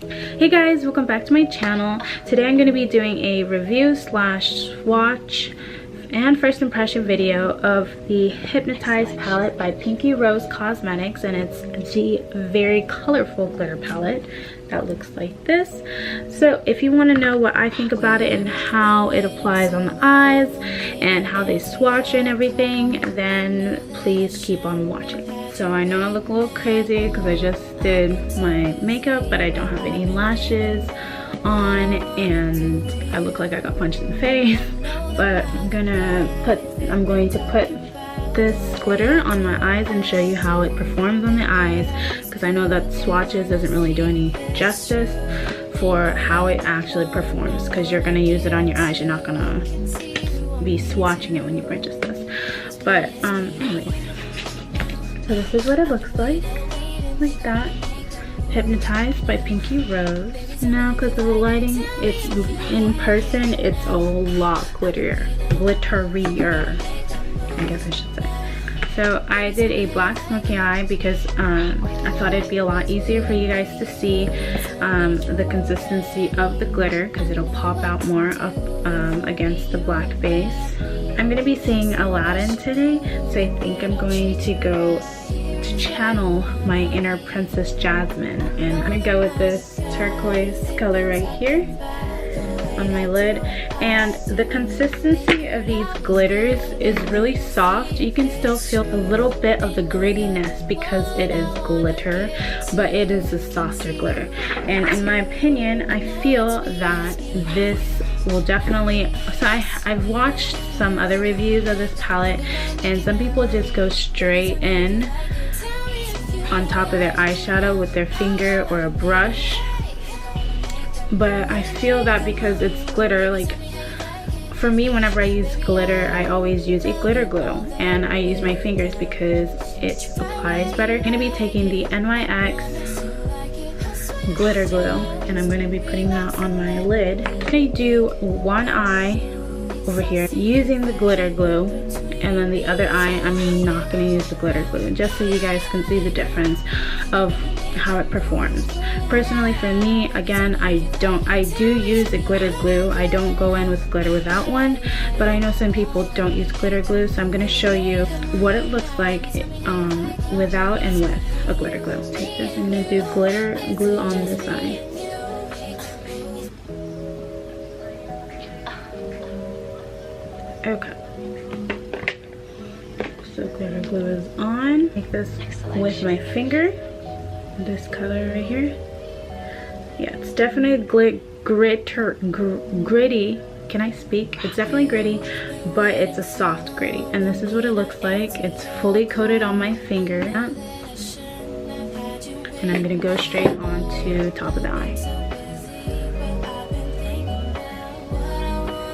Hey guys, welcome back to my channel. Today I'm going to be doing a review slash swatch and first impression video of the Hypnotize palette by Pinky Rose Cosmetics, and it's the very colorful glitter palette that looks like this. So if you want to know what I think about it and how it applies on the eyes and how they swatch and everything, then please keep on watching. So I know I look a little crazy because I just did my makeup, but I don't have any lashes on and I look like I got punched in the face. But I'm going to put this glitter on my eyes and show you how it performs on the eyes, because I know that Swatches doesn't really do any justice for how it actually performs, because you're going to use it on your eyes. You're not going to be swatching it when you purchase this. But anyways, so this is what it looks like that. Hypnotized by Pinky Rose. Now, because of the lighting, it's in person, it's a lot glitterier, I guess I should say. So I did a black smoky eye because I thought it'd be a lot easier for you guys to see the consistency of the glitter, because it'll pop out more up against the black base. I'm going to be seeing Aladdin today, so I think I'm going to go to channel my inner Princess Jasmine, and I'm going to go with this turquoise color right here on my lid. And the consistency of these glitters is really soft. You can still feel a little bit of the grittiness because it is glitter, but it is a softer glitter. And in my opinion, I feel that this will definitely, so I've watched some other reviews of this palette, and some people just go straight in on top of their eyeshadow with their finger or a brush. But I feel that because it's glitter, like for me, whenever I use glitter, I always use a glitter glue, and I use my fingers because it applies better. I'm going to be taking the NYX glitter glue, and I'm going to be putting that on my lid. I'm going to do one eye over here using the glitter glue, and then the other eye I'm not going to use the glitter glue, just so you guys can see the difference of how it performs. Personally, for me, again, I do use a glitter glue. I don't go in with glitter without one, but I know some people don't use glitter glue, so I'm going to show you what it looks like without and with a glitter glue. Take this, I'm going to do glitter glue on this eye. Okay, so glitter glue is on. Take this with my finger, this color right here. Yeah, it's definitely gritty. Can I speak? It's definitely gritty, but it's a soft gritty. And this is what it looks like. It's fully coated on my finger. And I'm gonna go straight onto top of the eye.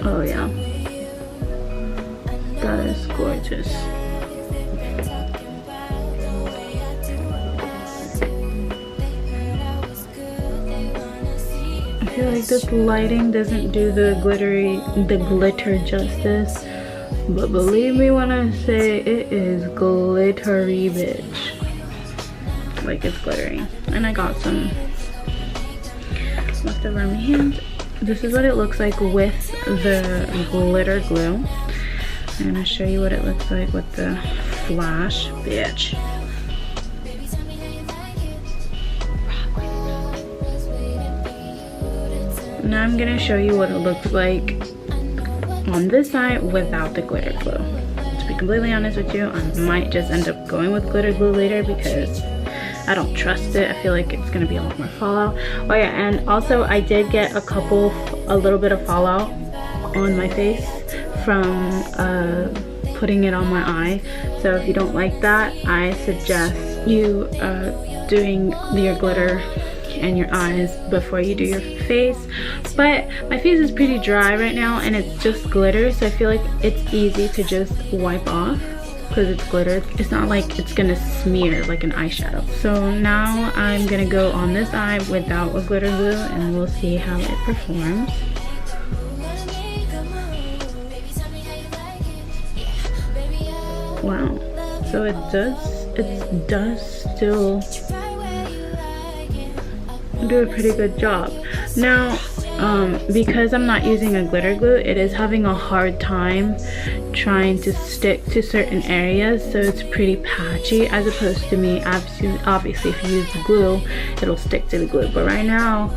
Oh yeah. That is gorgeous. I feel like this lighting doesn't do the glitter justice, but believe me when I say it is glittery, bitch. Like, it's glittery. And I got some left over on my hand. This is what it looks like with the glitter glue. I'm gonna show you what it looks like with the flash, bitch. Now I'm gonna show you what it looks like on this side without the glitter glue. To be completely honest with you, I might just end up going with glitter glue later because I don't trust it. I feel like it's gonna be a lot more fallout. Oh yeah, and also I did get a little bit of fallout on my face from putting it on my eye. So if you don't like that, I suggest you doing your glitter and your eyes before you do your face. But my face is pretty dry right now, and it's just glitter, so I feel like it's easy to just wipe off because it's glitter. It's not like it's gonna smear like an eyeshadow. So now I'm gonna go on this eye without a glitter glue, and we'll see how it performs. Wow, so it does still do a pretty good job. Now, because I'm not using a glitter glue, it is having a hard time trying to stick to certain areas, so it's pretty patchy, as opposed to me, obviously if you use the glue, it'll stick to the glue. But right now,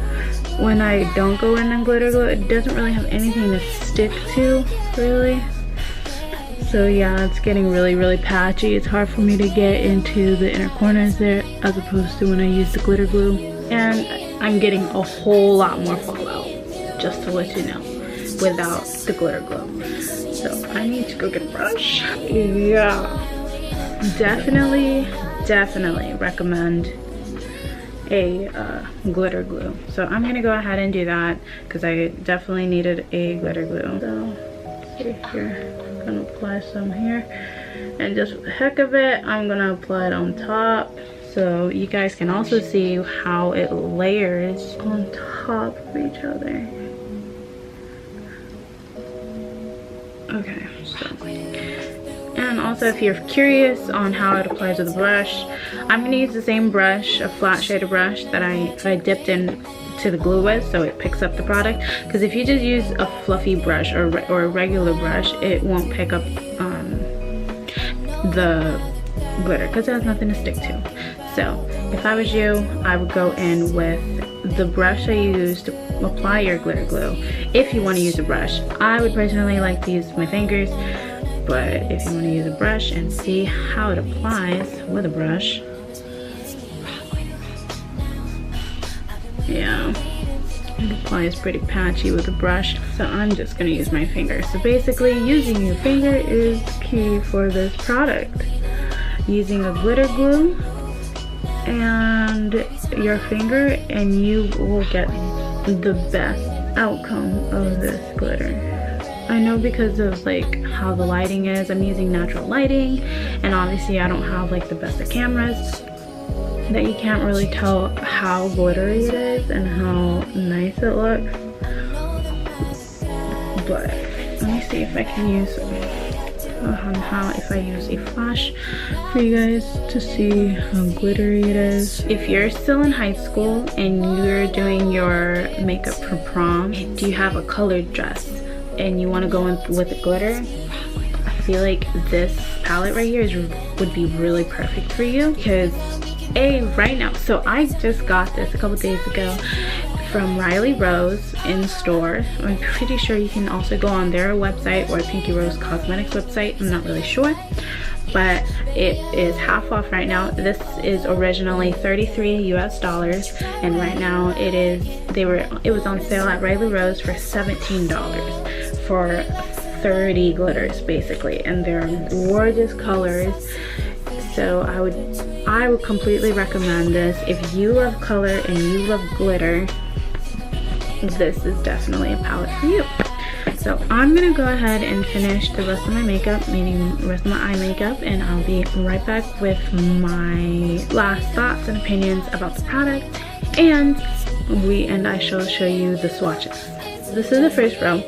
when I don't go in and glitter glue, it doesn't really have anything to stick to, really. So yeah, it's getting really patchy. It's hard for me to get into the inner corners there, as opposed to when I use the glitter glue. And I'm getting a whole lot more fallout, just to let you know, without the glitter glue. So I need to go get a brush. Yeah, definitely recommend a glitter glue. So I'm gonna go ahead and do that because I definitely needed a glitter glue. So see here, I'm gonna apply some here, and just for the heck of it, I'm gonna apply it on top, so you guys can also see how it layers on top of each other. Okay, so, and also if you're curious on how it applies with a brush, I'm going to use the same brush, a flat shader brush that I dipped in to the glue with, so it picks up the product. Because if you just use a fluffy brush or a regular brush, it won't pick up the glitter because it has nothing to stick to. So if I was you, I would go in with the brush I used to apply your glitter glue. If you want to use a brush, I would personally like to use my fingers, but if you want to use a brush and see how it applies with a brush, yeah, it applies pretty patchy with a brush, so I'm just going to use my finger. So basically, using your finger is key for this product. Using a glitter glue and your finger, and you will get the best outcome of this glitter. I know because of like how the lighting is, I'm using natural lighting, and obviously I don't have like the best of cameras, that you can't really tell how glittery it is and how nice it looks. But let me see if I can use if I use a flash for you guys to see how glittery it is. If you're still in high school and you're doing your makeup for prom, do you have a colored dress and you want to go in with the glitter, I feel like this palette right here would be really perfect for you. Because right now, so I just got this a couple days ago from Riley Rose in store. I'm pretty sure you can also go on their website or Pinky Rose Cosmetics website, I'm not really sure, but it is half off right now. This is originally $33 US, and right now it was on sale at Riley Rose for $17 for 30 glitters basically, and they're gorgeous colors. So I would completely recommend this. If you love color and you love glitter, this is definitely a palette for you. So I'm gonna go ahead and finish the rest of my makeup, meaning the rest of my eye makeup, and I'll be right back with my last thoughts and opinions about the product, and I shall show you the swatches. This is the first row.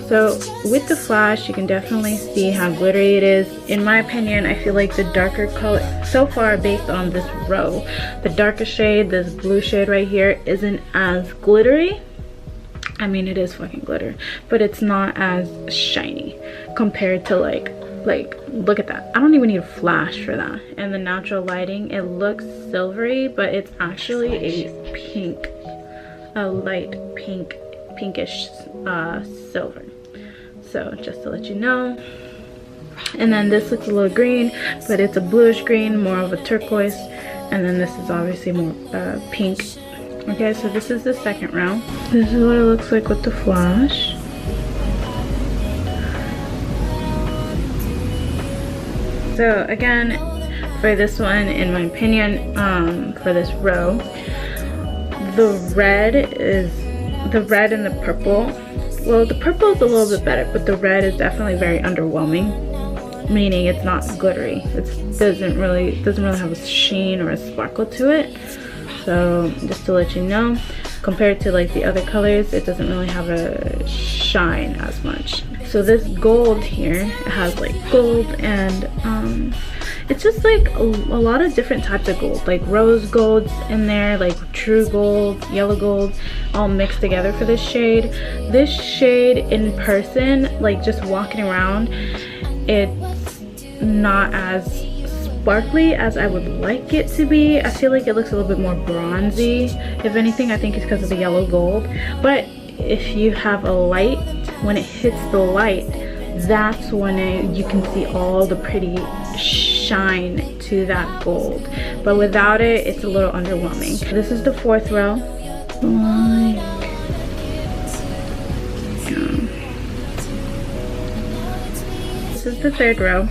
So with the flash, you can definitely see how glittery it is. In my opinion, I feel like the darker color, so far based on this row, the darker shade, this blue shade right here, isn't as glittery. I mean, it is fucking glitter, but it's not as shiny compared to like look at that. I don't even need a flash for that. And the natural lighting, it looks silvery, but it's actually a pink, a light pinkish silver. So just to let you know. And then this looks a little green, but it's a bluish green, more of a turquoise. And then this is obviously more pink. Okay, so this is the second round. This is what it looks like with the flash. So again, for this one, in my opinion, for this row, the red and the purple, well, the purple is a little bit better, but the red is definitely very underwhelming, meaning it's not glittery. It doesn't really have a sheen or a sparkle to it. So just to let you know, compared to like the other colors, it doesn't really have a shine as much. So this gold here, it has like gold and It's just like a lot of different types of gold, like rose golds in there, like true gold, yellow gold, all mixed together for this shade. This shade in person, like just walking around, it's not as sparkly as I would like it to be. I feel like it looks a little bit more bronzy. If anything, I think it's because of the yellow gold. But if you have a light, when it hits the light, that's when you can see all the pretty shine to that gold. But without it, it's a little underwhelming. This is the 4th row. This is the 3rd row.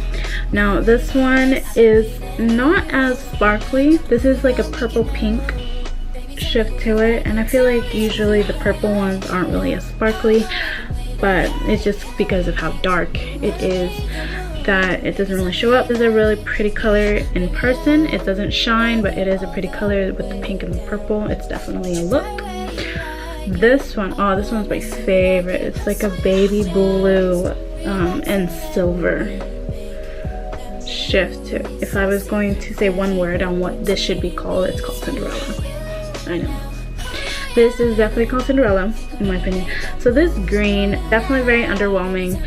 Now this one is not as sparkly. This is like a purple pink shift to it, and I feel like usually the purple ones aren't really as sparkly, but it's just because of how dark it is that it doesn't really show up. This is a really pretty color in person. It doesn't shine, but it is a pretty color with the pink and the purple. It's definitely a look. This one, oh, this one's my favorite. It's like a baby blue and silver shift to it. If I was going to say one word on what this should be called, it's called Cinderella. I know. This is definitely called Cinderella, in my opinion. So this green, definitely very underwhelming.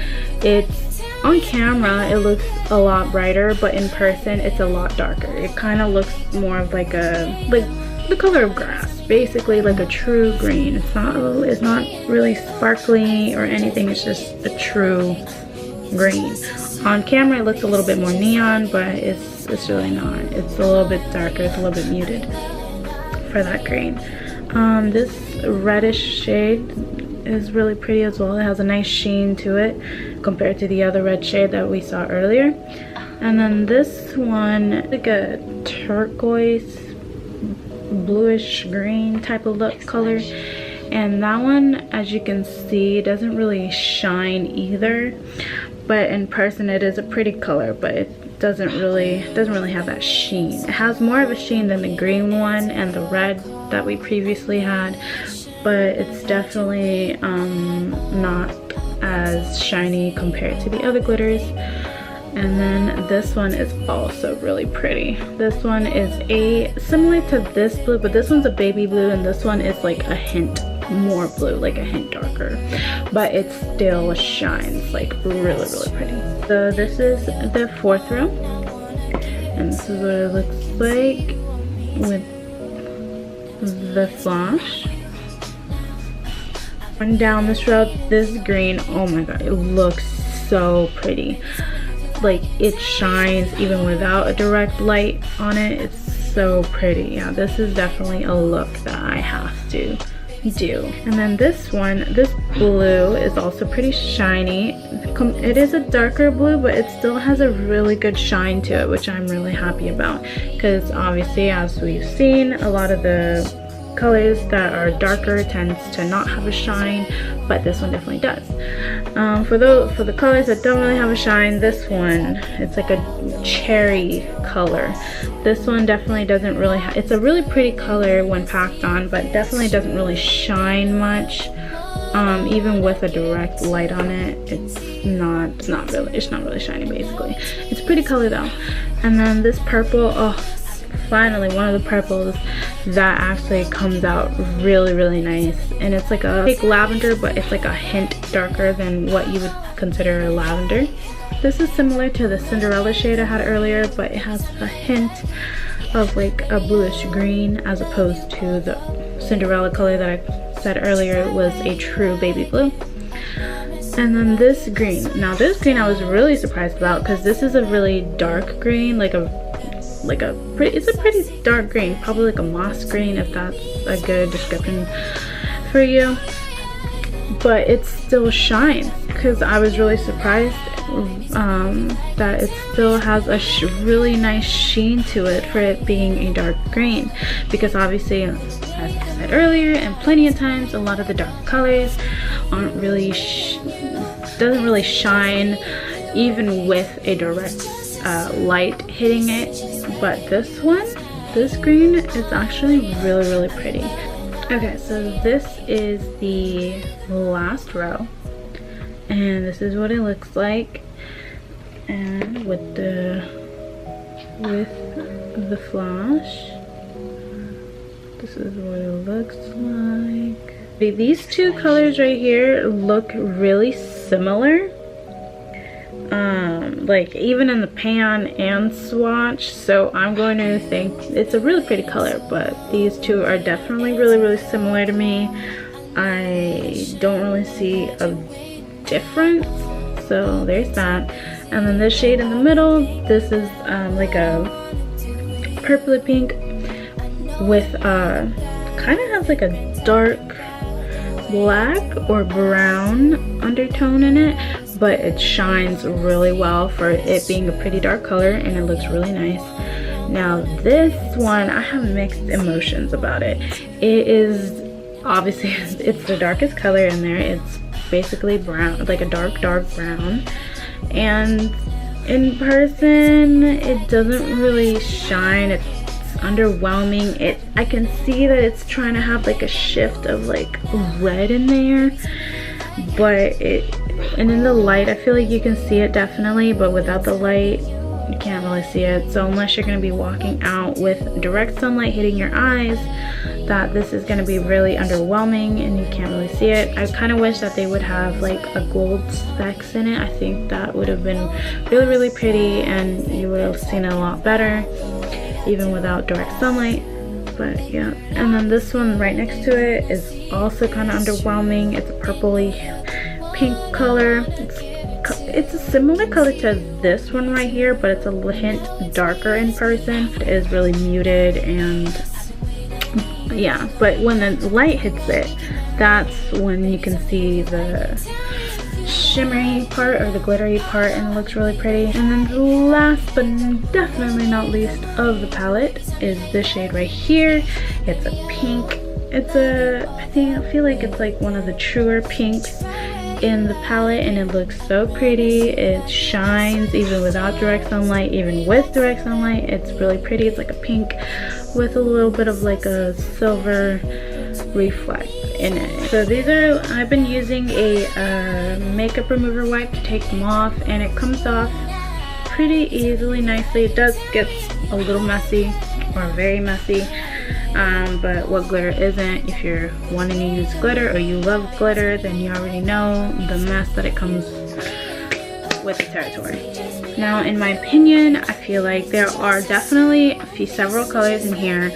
It's on camera, it looks a lot brighter, but in person, it's a lot darker. It kind of looks more of like the color of grass, basically like a true green. It's not really sparkly or anything. It's just a true green. On camera, it looks a little bit more neon, but it's really not. It's a little bit darker. It's a little bit muted for that green. This reddish shade is really pretty as well. It has a nice sheen to it compared to the other red shade that we saw earlier. And then this one, like a turquoise, bluish green type of look color. And that one, as you can see, doesn't really shine either. But in person, it is a pretty color, but it doesn't really have that sheen. It has more of a sheen than the green one and the red that we previously had, but it's definitely not as shiny compared to the other glitters. And then this one is also really pretty. This one is similar to this blue, but this one's a baby blue, and this one is like a hint more blue, like a hint darker, but it still shines like really pretty. So this is the 4th row, and this is what it looks like with the flash. And down this row, this green, oh my god, it looks so pretty. Like it shines even without a direct light on it. It's so pretty. Yeah, this is definitely a look that I have to do. And then this one, this blue is also pretty shiny. It is a darker blue, but it still has a really good shine to it, which I'm really happy about, because obviously, as we've seen, a lot of the colors that are darker tends to not have a shine, but this one definitely does. For the colors that don't really have a shine, this one, it's like a cherry color. This one definitely doesn't really it's a really pretty color when packed on, but definitely doesn't really shine much. Even with a direct light on it, it's not really shiny. Basically, it's a pretty color though. And then this purple, oh, finally one of the purples that actually comes out really nice, and it's like a fake lavender, but it's like a hint darker than what you would consider a lavender. This is similar to the Cinderella shade I had earlier, but it has a hint of like a bluish green, as opposed to the Cinderella color that I said earlier was a true baby blue. And then this green, now this green I was really surprised about, because this is a really dark green, it's a pretty dark green, probably like a moss green, if that's a good description for you. But it still shines, because I was really surprised that it still has a really nice sheen to it for it being a dark green, because obviously, as I said earlier and plenty of times, a lot of the dark colors aren't really doesn't really shine even with a direct light hitting it. But this one, this green, is actually really pretty. Okay, so this is the last row, and this is what it looks like, and with the with the flash. This is what it looks like. These two colors right here look really similar, like even in the pan and swatch, so I'm going to think it's a really pretty color, but these two are definitely really similar to me. I don't really see a difference, so there's that. And then this shade in the middle, this is like a purpley pink with kind of has like a dark black or brown undertone in it, but it shines really well for it being a pretty dark color, and it looks really nice. Now this one, I have mixed emotions about it. It is obviously it's the darkest color in there. It's basically brown, like a dark brown, and in person it doesn't really shine. It's underwhelming. I can see that it's trying to have like a shift of like red in there, but and in the light I feel like you can see it definitely, but without the light you can't really see it. So unless you're going to be walking out with direct sunlight hitting your eyes, that this is going to be really underwhelming and you can't really see it. I kind of wish that they would have like a gold specks in it. I think that would have been really pretty and you would have seen it a lot better even without direct sunlight. But yeah, and then this one right next to it is also kind of underwhelming. It's a purpley pink color. It's a similar color to this one right here, but it's a hint darker in person. It is really muted, and yeah, but when the light hits it, that's when you can see the shimmery part or the glittery part, and it looks really pretty. And then the last but definitely not least of the palette is this shade right here. It's a pink. It's I feel like it's like one of the truer pinks in the palette, and it looks so pretty. It shines even without direct sunlight, even with direct sunlight. It's really pretty. It's like a pink with a little bit of like a silver reflect in it. So these are, I've been using a makeup remover wipe to take them off, and it comes off pretty easily, nicely. It does get a little messy or very messy, but what glitter isn't? If you're wanting to use glitter or you love glitter, then you already know the mess that it comes with the territory. Now in my opinion, I feel like there are definitely several colors in here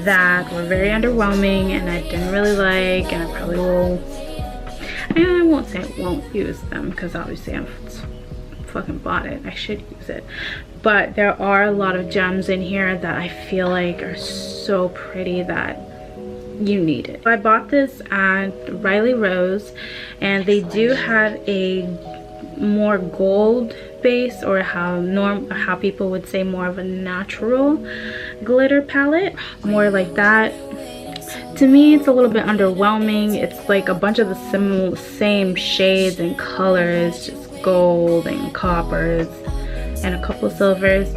that were very underwhelming and I didn't really like, and I probably will, and I won't say I won't use them because obviously I've fucking bought it, I should use it, but there are a lot of gems in here that I feel like are so pretty that you need it. I bought this at Riley Rose, and they do have a more gold base, or how people would say more of a natural glitter palette, more like that. To me it's a little bit underwhelming. It's like a bunch of the same shades and colors, just gold and coppers and a couple silvers,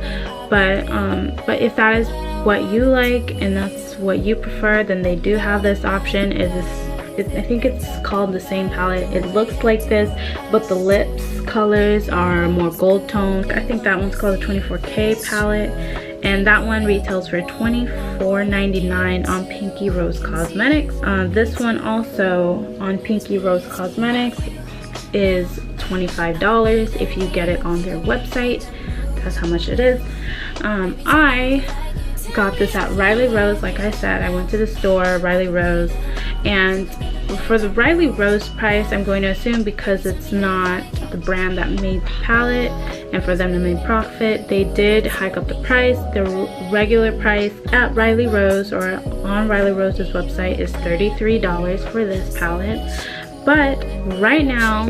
but if that is what you like and that's what you prefer, then they do have this option. I think it's called the same palette. It looks like this, but the lips colors are more gold toned. I think that one's called the 24K palette, and that one retails for $24.99 on Pinky Rose Cosmetics. This one also on Pinky Rose Cosmetics is $25 if you get it on their website. That's how much it is. I got this at Riley Rose. Like I said, I went to the store, Riley Rose, and for the Riley Rose price, I'm going to assume because it's not the brand that made the palette and for them to make profit, they did hike up the price. The regular price at Riley Rose or on Riley Rose's website is $33 for this palette. But right now,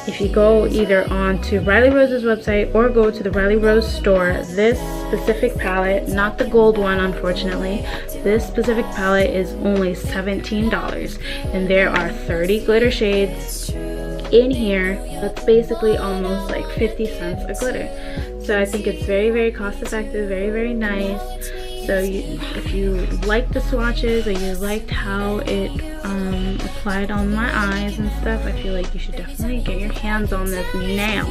if you go either on to Riley Rose's website or go to the Riley Rose store, this specific palette, not the gold one unfortunately, this specific palette is only $17, and there are 30 glitter shades in here. That's basically almost like 50 cents a glitter. So I think it's very cost effective, very nice. So if you like the swatches or you liked how it applied on my eyes and stuff, I feel like you should definitely get your hands on this now,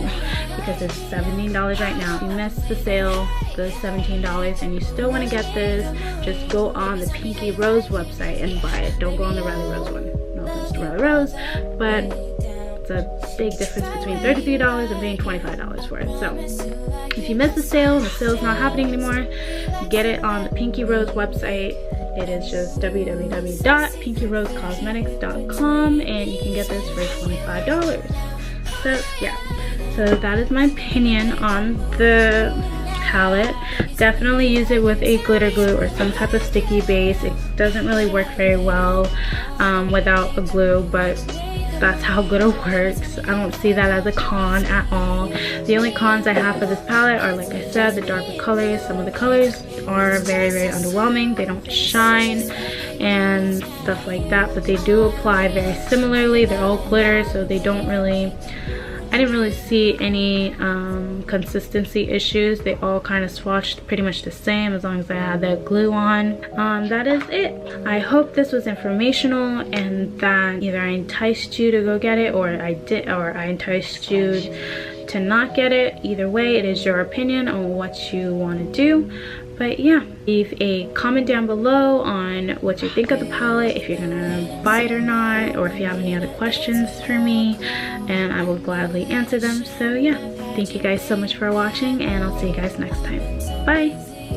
because it's $17 right now. If you missed the sale, the $17, and you still want to get this, just go on the Pinky Rose website and buy it. Don't go on the Riley Rose one. No offense to Riley Rose, but it's a big difference between $33 and paying $25 for it. So if you missed the sale and the sale's not happening anymore, get it on the Pinky Rose website. It is just www.pinkyrosecosmetics.com, and you can get this for $25. So yeah, so that is my opinion on the palette. Definitely use it with a glitter glue or some type of sticky base. It doesn't really work very well without a glue, but that's how glitter works. I don't see that as a con at all. The only cons I have for this palette are, like I said, the darker colors. Some of the colors are very, very underwhelming. They don't shine and stuff like that, but they do apply very similarly. They're all glitter, so they don't really, I didn't really see any consistency issues. They all kind of swatched pretty much the same as long as I had that glue on. That is it. I hope this was informational and that either I enticed you to go get it, or I enticed you to not get it. Either way, it is your opinion on what you want to do. But yeah, leave a comment down below on what you think of the palette, if you're gonna buy it or not, or if you have any other questions for me, and I will gladly answer them. So yeah, thank you guys so much for watching, and I'll see you guys next time. Bye!